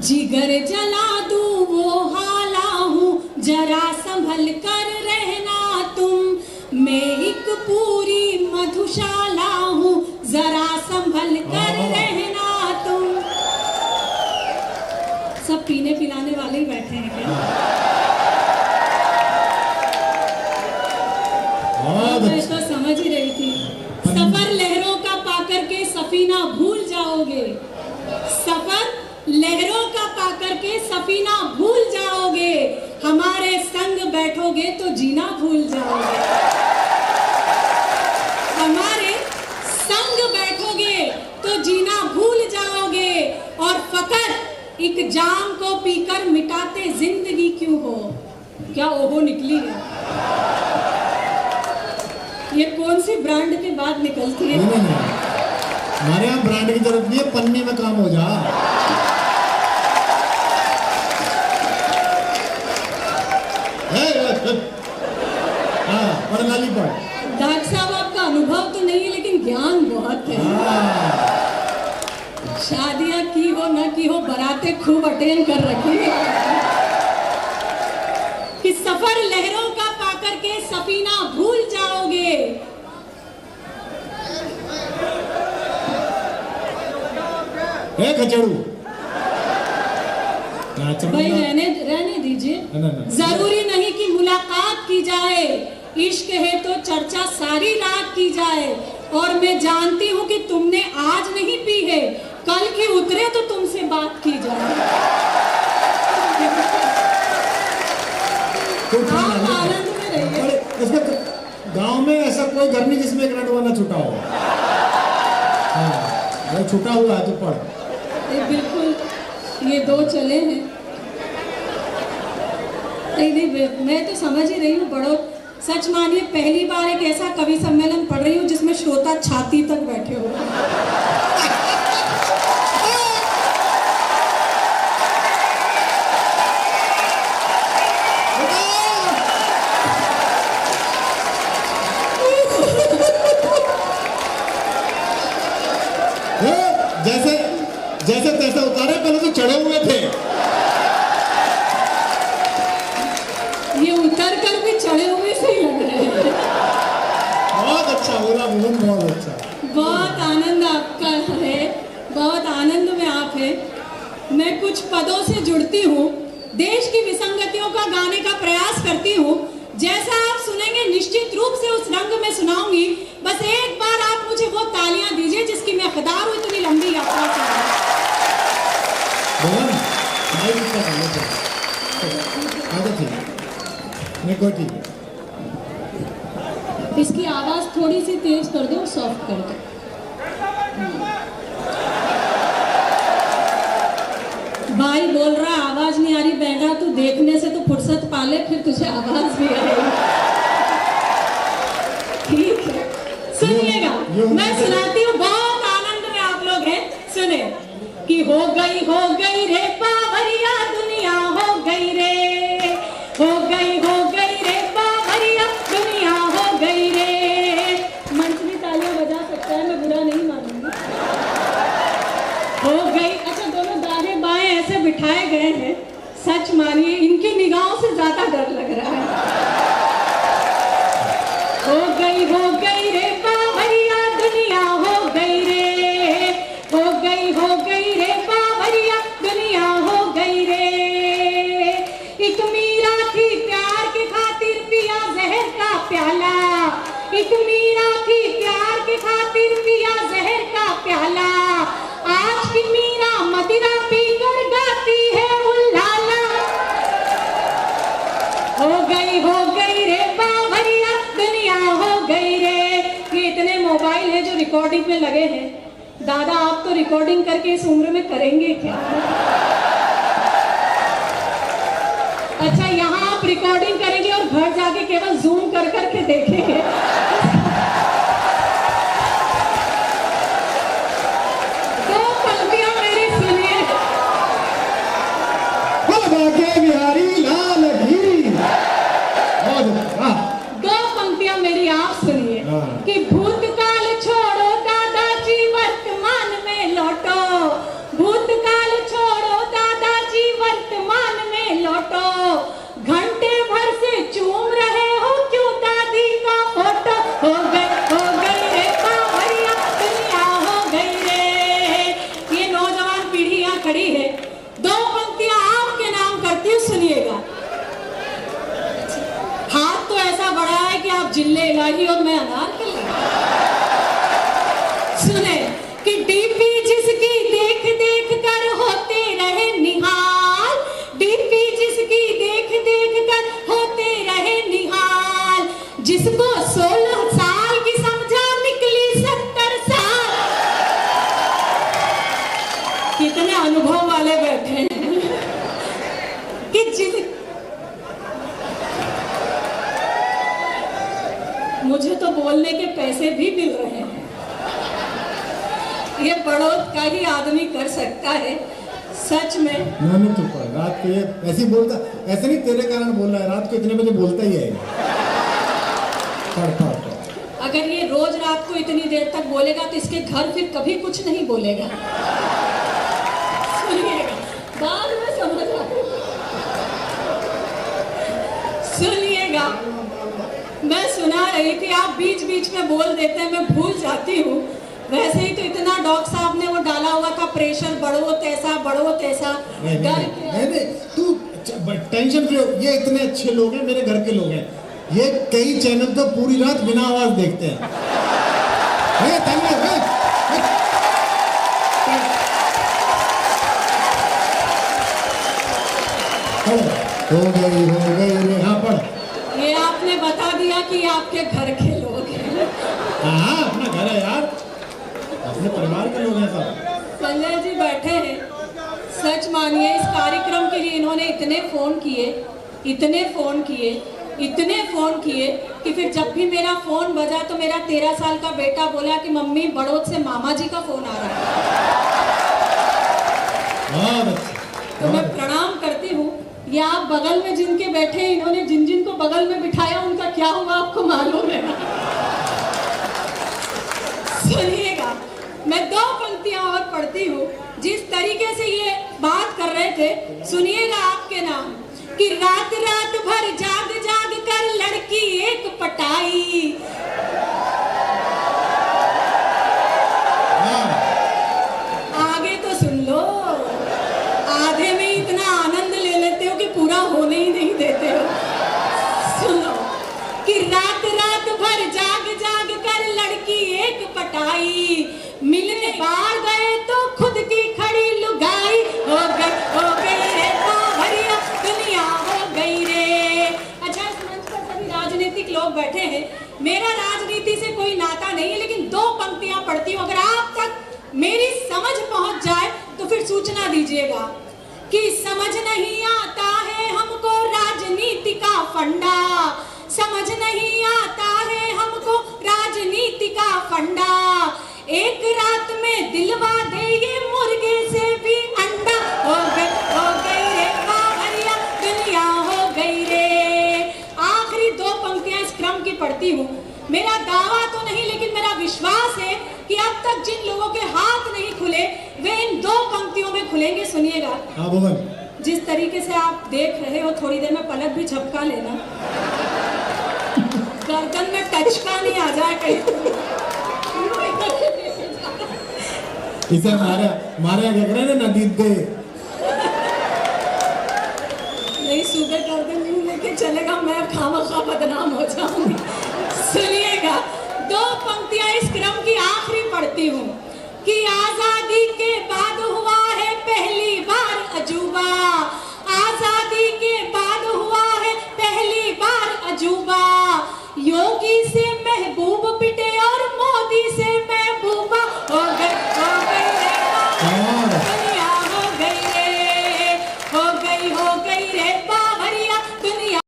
जिगर जला दूं वो हाला हूँ, जरा संभल कर रहना तुम। मैं एक पूरी मधुशाला हूँ, जरा संभल कर रहना तुम। सब पीने पिलाने वाले ही बैठे हैं क्या? मैं तो समझ ही रही थी। सफर लहरों का पाकर के सफीना भूल जाओगे, सफर लहरों का पाकर के सफीना भूल जाओगे। हमारे संग बैठोगे तो जीना भूल जाओगे। हमारे संग बैठोगे तो जीना भूल जाओगे। और फकर एक जाम को पीकर मिटाते जिंदगी क्यों हो। क्या ओहो निकली है? ये कौन सी ब्रांड के बाद निकलती है? नहीं। हमारे यहाँ ब्रांड की जरूरत नहीं है, पन्नी में काम हो जा। डॉक्टर साहब आपका अनुभव तो नहीं है लेकिन ज्ञान बहुत है। शादियां की हो न की हो, बरातें खूब अटेंड कर रखी है। कि सफर लहरों का पाकर के सफीना भूल जाओगे। खचड़ू भाई रहने दीजिए। जरूरी नहीं कि मुलाकात की जाए, इश्क है तो चर्चा सारी रात की जाए। और मैं जानती हूँ कि तुमने आज नहीं पी है, कल की उतरे तो तुमसे बात की जाए। आप आनंद में रहिए। गांव में ऐसा कोई घर नहीं जिसमें एक रटवाना छुटा हो। वो छुटा हुआ है तो पढ़। बिल्कुल, ये दो चले हैं। नहीं, मैं तो समझ ही रही हूँ। बड़ो सच मानिए, पहली बार एक ऐसा कवि सम्मेलन पढ़ रही हूँ जिसमें श्रोता छाती तक बैठे हो। जैसे तैसे उतारे, पहले तो चढ़े हुए थे। ये उतर कर भी चढ़े हुए से ही लग रहे हैं। बहुत अच्छा बोला भुवन, बहुत अच्छा। बहुत आनंद आपका है, बहुत आनंद में आप है। मैं कुछ पदों से जुड़ती हूँ, देश की विसंगतियों का गाने का प्रयास करती हूँ। जैसा आप सुनेंगे निश्चित रूप से उस रंग में सुनाऊंगी। बस एक बार आप मुझे वो तालियां दीजिए जिसकी मैं हकदार हूँ इतनी लंबी यात्रा से। इसकी आवाज थोड़ी सी तेज कर दो, सॉफ्ट कर दो। भाई बोल रहा आवाज नहीं आ रही, बहना तू देखने से तो फुर्सत पाले, फिर तुझे आवाज भी आएगी। ठीक है, सुनिएगा, मैं सुनाती हूँ। बहुत आनंद में आप लोग हैं, सुने। कि हो गई रे पावरिया दुनिया, हो गई रे पावरिया दुनिया, हो गई रे। मंच में तालियां बजा सकता है, मैं बुरा नहीं मानूंगी। हो गई। अच्छा, दोनों दाएं बाएं ऐसे बिठाए गए हैं, सच मानिए इनकी निगाहों से ज्यादा डर लग रहा है। हो गई रे पावरिया दुनिया, हो गई रे पावरिया दुनिया, हो गई रे। एक मीरा थी प्यार के खातिर पिया जहर का प्याला, एक मीरा थी प्यार के खातिर पिया जहर का प्याला। आज की मीरा मदिरा पीकर गाती है उल्लाला। हो गई रे पावरिया दुनिया, हो गई रे। ये इतने मोबाइल है जो रिकॉर्डिंग में लगे हैं। दादा आप तो रिकॉर्डिंग करके इस उम्र में करेंगे क्या? अच्छा, यहाँ आप रिकॉर्डिंग करेंगे और घर जाके केवल जूम कर करके देखेंगे। दो पंक्तियां मेरी सुनिए। बिहारी लाल गिरी। दो पंक्तियां मेरी आप सुनिए। कि भूतकाल छोड़ो दादाजी, वर्तमान में लौटो। भूतकाल छोड़ो दादाजी, जिल्ले इलाही और मैं अनारकली। सुने कि डीपी जिसकी देख देख कर होते रहे निहाल, डीपी जिसकी देख देख कर होते रहे निहाल, जिसको 16 साल की समझा निकली 70 साल। कितने अनुभव वाले बैठे हैं कि जिस मुझे तो बोलने के पैसे भी मिल रहे हैं। ये बड़ौत का ही आदमी कर सकता है सच में। मैंने चुप है रात को, ये ऐसे ही बोलता, ऐसे नहीं तेरे कारण बोल रहा है, रात को इतने बजे बोलता ही है। पढ़। अगर ये रोज रात को इतनी देर तक बोलेगा तो इसके घर फिर कभी कुछ नहीं बोलेगा। सुनिएगा, बाद में समझ सुनिएगा। मैं सुना रही थी, आप बीच बीच में बोल देते हैं, मैं भूल जाती हूँ। वैसे ही तो इतना डॉक्टर साहब ने वो डाला हुआ था, प्रेशर बढ़ो तैसा नहीं, तू टेंशन फ्री हो। ये इतने अच्छे लोग हैं, मेरे घर के लोग हैं। ये कई चैनल तो पूरी रात बिना आवाज देखते हैं। हो गई हाँ पढ़। ये आपने बता दिया कि आपके घर के लोग हैं। हाँ अपना घर है यार, अपने परिवार के लोग हैं सब। संजय जी बैठे हैं। सच मानिए, इस कार्यक्रम के लिए इन्होंने इतने फोन किए कि फिर जब भी मेरा फोन बजा तो मेरा 13 साल का बेटा बोला कि मम्मी बड़ौत से मामा जी का फोन आ रहा है। तो मैं प्रणाम करती हूँ। ये आप बगल में जिनके बैठे हैं, इन्होंने जिन जिन को बगल में बिठाया उनका क्या हुआ आपको मालूम है ना? सुनिएगा, मैं 2 पंक्तियां और पढ़ती हूँ। जिस तरीके से ये बात कर रहे थे, सुनिएगा आपके नाम कि रात रात भर जाग जाग कर लड़की एक पटाई। आगे तो सुन लो, आधे में इतना आनंद ले लेते हो कि पूरा होने ही नहीं देते हो। सुनो कि रात रात भर जाग जाग कर लड़की एक पटाई, मिलने बाहर गए तो खुद की खड़ी लुगाई। हो गई रे भरिया दुनिया हो गई रे। अच्छा, इस मंच पर सभी राजनीतिक लोग बैठे हैं। मेरा राजनीति से कोई नाता नहीं है, लेकिन 2 पंक्तियां पढ़ती हूँ। अगर आप तक मेरी समझ पहुंच जाए तो फिर सूचना दीजिएगा कि समझ नहीं आता है हमको राजनीति का फंडा, समझ नहीं आता है हमको राजनीति का फंडा। एक रात में दिलवा दे ये मुर्गे से भी अंडा। हो गई रे बाहरिया दुनिया हो गई रे। आखिरी 2 पंक्तियां इस क्रम की पढ़ती हूँ। मेरा दावा तो नहीं, लेकिन मेरा विश्वास है कि अब तक जिन लोगों के हाथ नहीं खुले वे इन 2 पंक्तियों में खुलेंगे। सुनिएगा। हाँ भवन। जिस तरीके से आप देख रहे हो, थोड़ी देर में पलक भी झपका लेना, गर्दन में टचका नहीं आ जाए कहीं। इसे मारे क्या करे ना दीद दे। नहीं, सुगर गर्दन नहीं लेके चलेगा, मैं खामखा बदनाम हो जाऊंगी। सुनिएगा, 2 पंक्तियां इस क्रम की आखिरी पढ़ती हूँ कि आजादी के